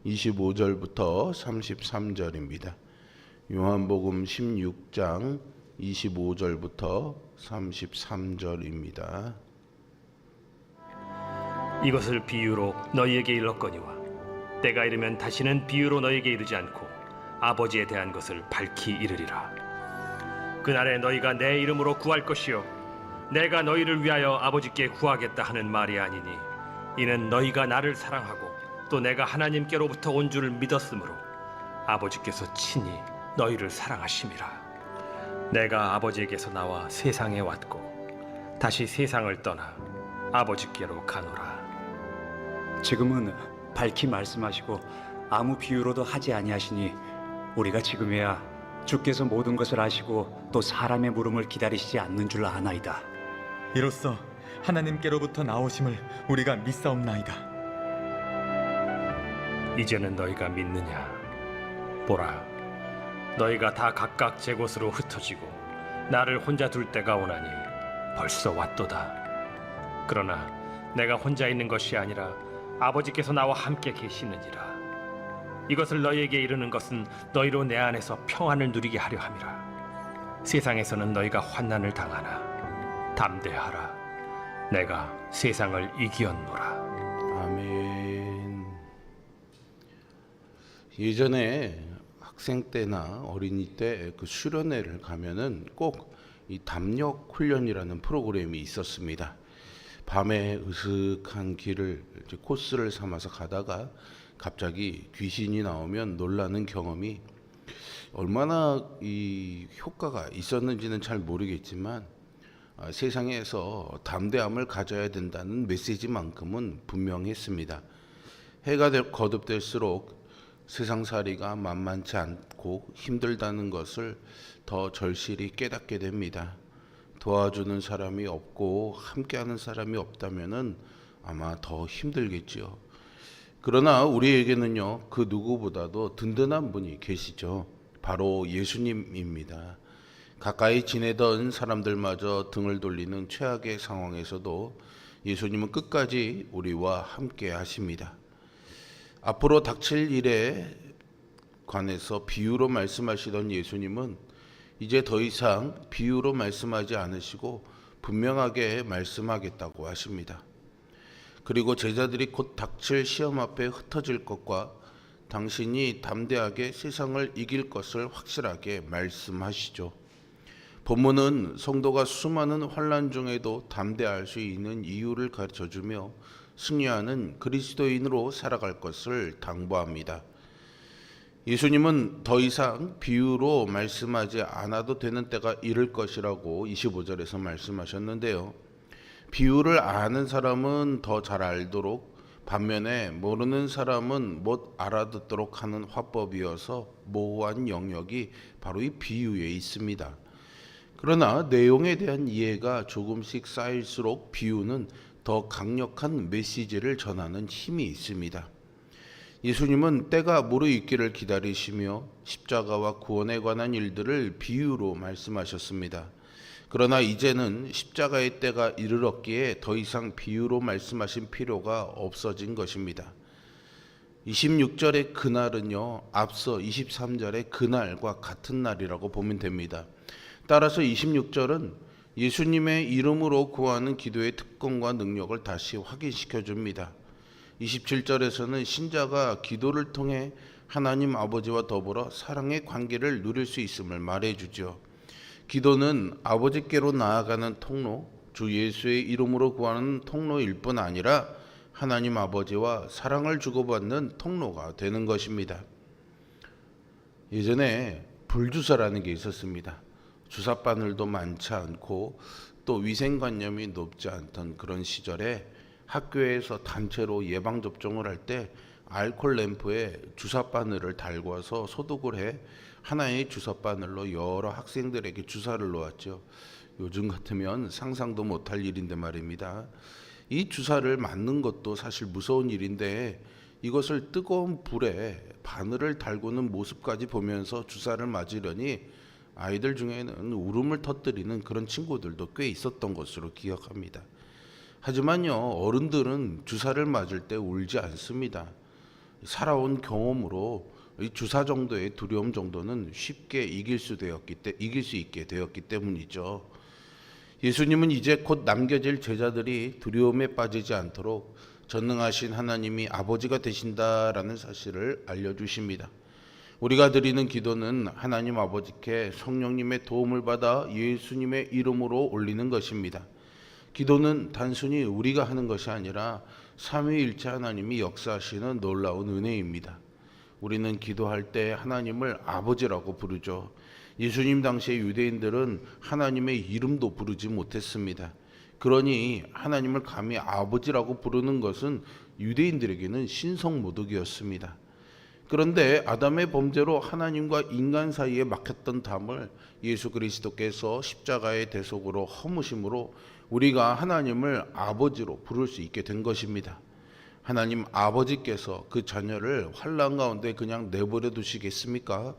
25절부터 33절입니다. 요한복음 16장 25절부터 33절입니다. 이것을 비유로 너희에게 일렀거니와 때가 이르면 다시는 비유로 너희에게 이르지 않고 아버지에 대한 것을 밝히 이르리라. 그날에 너희가 내 이름으로 구할 것이요 내가 너희를 위하여 아버지께 구하겠다 하는 말이 아니니 이는 너희가 나를 사랑하고 또 내가 하나님께로부터 온 줄을 믿었으므로 아버지께서 친히 너희를 사랑하심이라. 내가 아버지에게서 나와 세상에 왔고 다시 세상을 떠나 아버지께로 가노라. 지금은 밝히 말씀하시고 아무 비유로도 하지 아니하시니 우리가 지금에야 주께서 모든 것을 아시고 또 사람의 물음을 기다리시지 않는 줄 아나이다. 이로써 하나님께로부터 나오심을 우리가 믿사옵나이다. 이제는 너희가 믿느냐? 보라, 너희가 다 각각 제 곳으로 흩어지고 나를 혼자 둘 때가 오나니 벌써 왔도다. 그러나 내가 혼자 있는 것이 아니라 아버지께서 나와 함께 계시느니라. 이것을 너희에게 이르는 것은 너희로 내 안에서 평안을 누리게 하려 함이라. 세상에서는 너희가 환난을 당하나 담대하라. 내가 세상을 이기었노라. 아멘. 예전에 학생 때나 어린이 때 그 수련회를 가면은 꼭 이 담력 훈련이라는 프로그램이 있었습니다. 밤에 으슥한 길을 이제 코스를 삼아서 가다가 갑자기 귀신이 나오면 놀라는 경험이 얼마나 이 효과가 있었는지는 잘 모르겠지만 세상에서 담대함을 가져야 된다는 메시지만큼은 분명했습니다. 해가 거듭될수록 세상살이가 만만치 않고 힘들다는 것을 더 절실히 깨닫게 됩니다. 도와주는 사람이 없고 함께하는 사람이 없다면은 아마 더 힘들겠지요. 그러나 우리에게는요, 그 누구보다도 든든한 분이 계시죠. 바로 예수님입니다. 가까이 지내던 사람들마저 등을 돌리는 최악의 상황에서도 예수님은 끝까지 우리와 함께 하십니다. 앞으로 닥칠 일에 관해서 비유로 말씀하시던 예수님은 이제 더 이상 비유로 말씀하지 않으시고 분명하게 말씀하겠다고 하십니다. 그리고 제자들이 곧 닥칠 시험 앞에 흩어질 것과 당신이 담대하게 세상을 이길 것을 확실하게 말씀하시죠. 본문은 성도가 수많은 환난 중에도 담대할 수 있는 이유를 가르쳐주며 승리하는 그리스도인으로 살아갈 것을 당부합니다. 예수님은 더 이상 비유로 말씀하지 않아도 되는 때가 이를 것이라고 25절에서 말씀하셨는데요. 비유를 아는 사람은 더 잘 알도록, 반면에 모르는 사람은 못 알아듣도록 하는 화법이어서 모호한 영역이 바로 이 비유에 있습니다. 그러나 내용에 대한 이해가 조금씩 쌓일수록 비유는 더 강력한 메시지를 전하는 힘이 있습니다. 예수님은 때가 무르익기를 기다리시며 십자가와 구원에 관한 일들을 비유로 말씀하셨습니다. 그러나 이제는 십자가의 때가 이르렀기에 더 이상 비유로 말씀하신 필요가 없어진 것입니다. 26절의 그날은요, 앞서 23절의 그날과 같은 날이라고 보면 됩니다. 따라서 26절은 예수님의 이름으로 구하는 기도의 특권과 능력을 다시 확인시켜 줍니다. 27절에서는 신자가 기도를 통해 하나님 아버지와 더불어 사랑의 관계를 누릴 수 있음을 말해주죠. 기도는 아버지께로 나아가는 통로, 주 예수의 이름으로 구하는 통로일 뿐 아니라 하나님 아버지와 사랑을 주고받는 통로가 되는 것입니다. 예전에 불주사라는 게 있었습니다. 주사바늘도 많지 않고 또 위생관념이 높지 않던 그런 시절에 학교에서 단체로 예방접종을 할 때 알코올 램프에 주사바늘을 달궈서 소독을 해 하나의 주사바늘로 여러 학생들에게 주사를 놓았죠. 요즘 같으면 상상도 못할 일인데 말입니다. 이 주사를 맞는 것도 사실 무서운 일인데 이것을 뜨거운 불에 바늘을 달구는 모습까지 보면서 주사를 맞으려니 아이들 중에는 울음을 터뜨리는 그런 친구들도 꽤 있었던 것으로 기억합니다. 하지만요, 어른들은 주사를 맞을 때 울지 않습니다. 살아온 경험으로 이 주사 정도의 두려움 정도는 쉽게 이길 수 있게 되었기 때문이죠. 예수님은 이제 곧 남겨질 제자들이 두려움에 빠지지 않도록 전능하신 하나님이 아버지가 되신다라는 사실을 알려주십니다. 우리가 드리는 기도는 하나님 아버지께 성령님의 도움을 받아 예수님의 이름으로 올리는 것입니다. 기도는 단순히 우리가 하는 것이 아니라 삼위일체 하나님이 역사하시는 놀라운 은혜입니다. 우리는 기도할 때 하나님을 아버지라고 부르죠. 예수님 당시의 유대인들은 하나님의 이름도 부르지 못했습니다. 그러니 하나님을 감히 아버지라고 부르는 것은 유대인들에게는 신성모독이었습니다. 그런데 아담의 범죄로 하나님과 인간 사이에 막혔던 담을 예수 그리스도께서 십자가의 대속으로 허무심으로 우리가 하나님을 아버지로 부를 수 있게 된 것입니다. 하나님 아버지께서 그 자녀를 환난 가운데 그냥 내버려 두시겠습니까?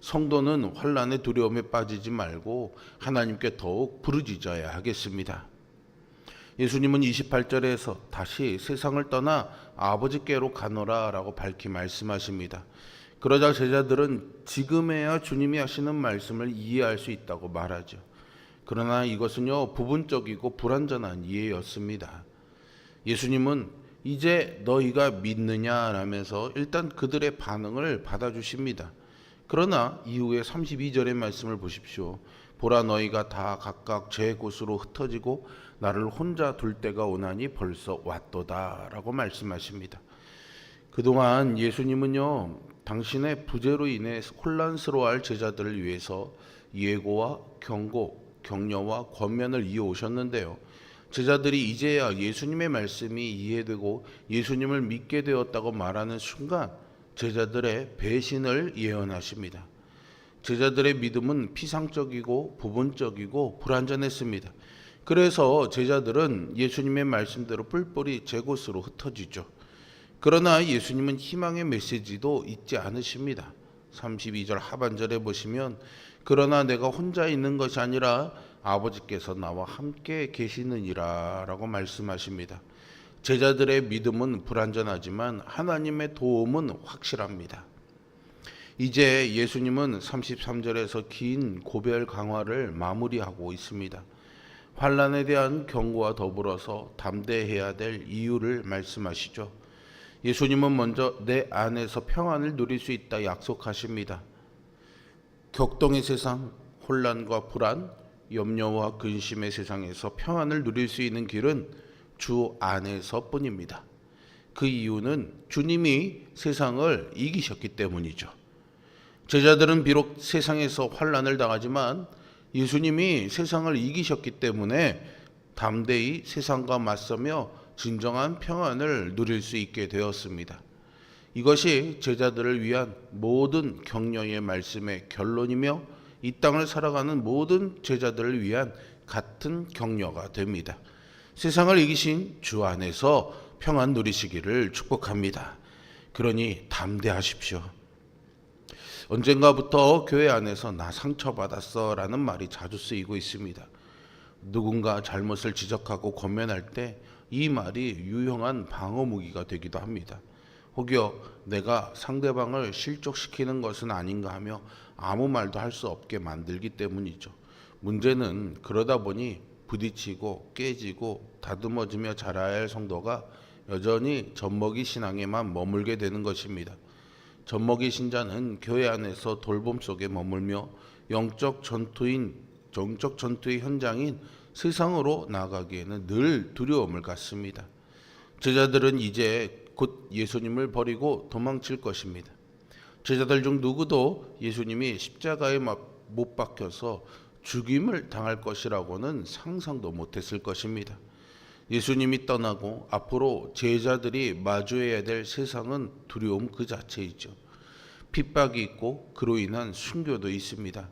성도는 환난의 두려움에 빠지지 말고 하나님께 더욱 부르짖어야 하겠습니다. 예수님은 28절에서 다시 세상을 떠나 아버지께로 가노라 라고 밝히 말씀하십니다. 그러자 제자들은 지금에야 주님이 하시는 말씀을 이해할 수 있다고 말하죠. 그러나 이것은요, 부분적이고 불완전한 이해였습니다. 예수님은 이제 너희가 믿느냐 라면서 일단 그들의 반응을 받아주십니다. 그러나 이후에 32절의 말씀을 보십시오. 보라, 너희가 다 각각 제 곳으로 흩어지고 나를 혼자 둘 때가 오나니 벌써 왔도다 라고 말씀하십니다. 그동안 예수님은요, 당신의 부재로 인해 혼란스러워할 제자들을 위해서 예고와 경고, 격려와 권면을 이어오셨는데요. 제자들이 이제야 예수님의 말씀이 이해되고 예수님을 믿게 되었다고 말하는 순간 제자들의 배신을 예언하십니다. 제자들의 믿음은 피상적이고 부분적이고 불완전했습니다. 그래서 제자들은 예수님의 말씀대로 뿔뿔이 제 곳으로 흩어지죠. 그러나 예수님은 희망의 메시지도 잊지 않으십니다. 32절 하반절에 보시면 그러나 내가 혼자 있는 것이 아니라 아버지께서 나와 함께 계시느니라 라고 말씀하십니다. 제자들의 믿음은 불완전하지만 하나님의 도움은 확실합니다. 이제 예수님은 33절에서 긴 고별 강화를 마무리하고 있습니다. 환난에 대한 경고와 더불어서 담대해야 될 이유를 말씀하시죠. 예수님은 먼저 내 안에서 평안을 누릴 수 있다 약속하십니다. 격동의 세상, 혼란과 불안, 염려와 근심의 세상에서 평안을 누릴 수 있는 길은 주 안에서뿐입니다. 그 이유는 주님이 세상을 이기셨기 때문이죠. 제자들은 비록 세상에서 환난을 당하지만 예수님이 세상을 이기셨기 때문에 담대히 세상과 맞서며 진정한 평안을 누릴 수 있게 되었습니다. 이것이 제자들을 위한 모든 격려의 말씀의 결론이며 이 땅을 살아가는 모든 제자들을 위한 같은 격려가 됩니다. 세상을 이기신 주 안에서 평안 누리시기를 축복합니다. 그러니 담대하십시오. 언젠가부터 교회 안에서 나 상처받았어 라는 말이 자주 쓰이고 있습니다. 누군가 잘못을 지적하고 권면할 때 이 말이 유용한 방어 무기가 되기도 합니다. 혹여 내가 상대방을 실족시키는 것은 아닌가 하며 아무 말도 할 수 없게 만들기 때문이죠. 문제는 그러다 보니 부딪히고 깨지고 다듬어지며 자라야 할 성도가 여전히 젖먹이 신앙에만 머물게 되는 것입니다. 젖먹이 신자는 교회 안에서 돌봄 속에 머물며 영적 전투의 현장인 세상으로 나아가기에는 늘 두려움을 갖습니다. 제자들은 이제 곧 예수님을 버리고 도망칠 것입니다. 제자들 중 누구도 예수님이 십자가에 못 박혀서 죽임을 당할 것이라고는 상상도 못했을 것입니다. 예수님이 떠나고 앞으로 제자들이 마주해야 될 세상은 두려움 그 자체이죠. 핍박이 있고 그로 인한 순교도 있습니다.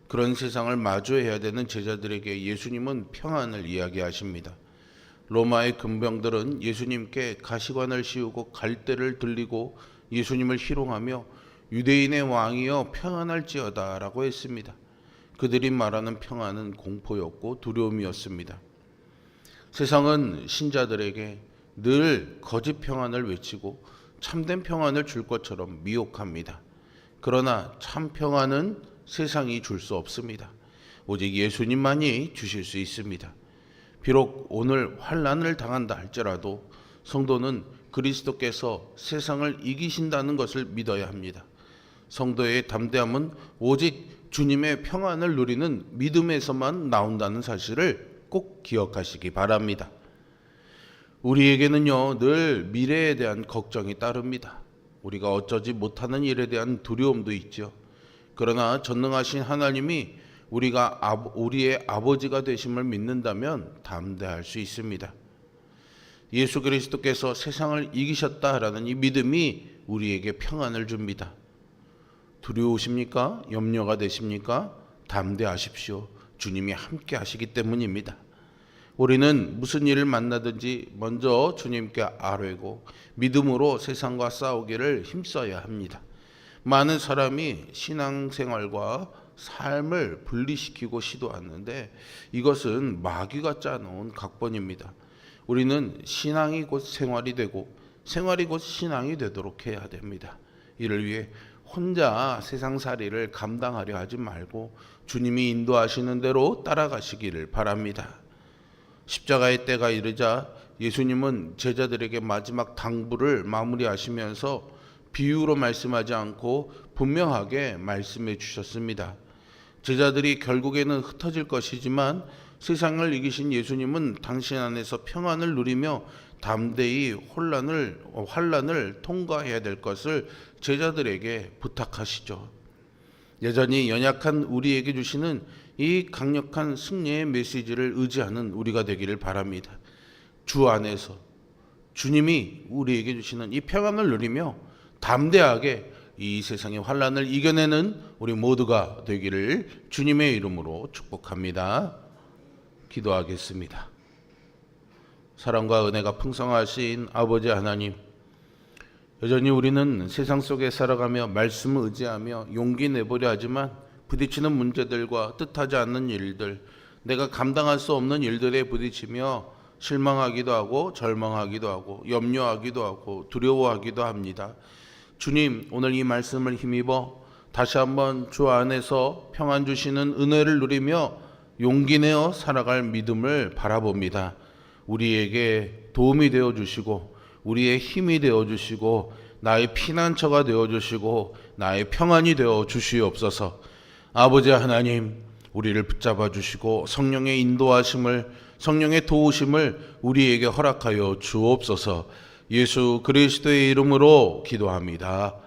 그런 세상을 마주해야 되는 제자들에게 예수님은 평안을 이야기하십니다. 로마의 군병들은 예수님께 가시관을 씌우고 갈대를 들리고 예수님을 희롱하며 유대인의 왕이여 평안할지어다 라고 했습니다. 그들이 말하는 평안은 공포였고 두려움이었습니다. 세상은 신자들에게 늘 거짓 평안을 외치고 참된 평안을 줄 것처럼 미혹합니다. 그러나 참 평안은 세상이 줄 수 없습니다. 오직 예수님만이 주실 수 있습니다. 비록 오늘 환난을 당한다 할지라도 성도는 그리스도께서 세상을 이기신다는 것을 믿어야 합니다. 성도의 담대함은 오직 주님의 평안을 누리는 믿음에서만 나온다는 사실을 꼭 기억하시기 바랍니다. 우리에게는요, 늘 미래에 대한 걱정이 따릅니다. 우리가 어쩌지 못하는 일에 대한 두려움도 있죠. 그러나 전능하신 하나님이 우리의 아버지가 되심을 믿는다면 담대할 수 있습니다. 예수 그리스도께서 세상을 이기셨다라는 이 믿음이 우리에게 평안을 줍니다. 두려우십니까? 염려가 되십니까? 담대하십시오. 주님이 함께 하시기 때문입니다. 우리는 무슨 일을 만나든지 먼저 주님께 아뢰고 믿음으로 세상과 싸우기를 힘써야 합니다. 많은 사람이 신앙생활과 삶을 분리시키고 시도하는데 이것은 마귀가 짜놓은 각본입니다. 우리는 신앙이 곧 생활이 되고 생활이 곧 신앙이 되도록 해야 됩니다. 이를 위해 혼자 세상살이를 감당하려 하지 말고 주님이 인도하시는 대로 따라가시기를 바랍니다. 십자가의 때가 이르자 예수님은 제자들에게 마지막 당부를 마무리하시면서 비유로 말씀하지 않고 분명하게 말씀해 주셨습니다. 제자들이 결국에는 흩어질 것이지만 세상을 이기신 예수님은 당신 안에서 평안을 누리며 담대히 환난을 통과해야 될 것을 제자들에게 부탁하시죠. 여전히 연약한 우리에게 주시는 이 강력한 승리의 메시지를 의지하는 우리가 되기를 바랍니다. 주 안에서 주님이 우리에게 주시는 이 평안을 누리며 담대하게 이 세상의 환난을 이겨내는 우리 모두가 되기를 주님의 이름으로 축복합니다. 기도하겠습니다. 사랑과 은혜가 풍성하신 아버지 하나님, 여전히 우리는 세상 속에 살아가며 말씀을 의지하며 용기 내보려 하지만 부딪히는 문제들과 뜻하지 않는 일들, 내가 감당할 수 없는 일들에 부딪히며 실망하기도 하고 절망하기도 하고 염려하기도 하고 두려워하기도 합니다. 주님, 오늘 이 말씀을 힘입어 다시 한번 주 안에서 평안 주시는 은혜를 누리며 용기 내어 살아갈 믿음을 바라봅니다. 우리에게 도움이 되어 주시고 우리의 힘이 되어 주시고 나의 피난처가 되어 주시고 나의 평안이 되어 주시옵소서. 아버지 하나님, 우리를 붙잡아 주시고 성령의 인도하심을, 성령의 도우심을 우리에게 허락하여 주옵소서. 예수 그리스도의 이름으로 기도합니다.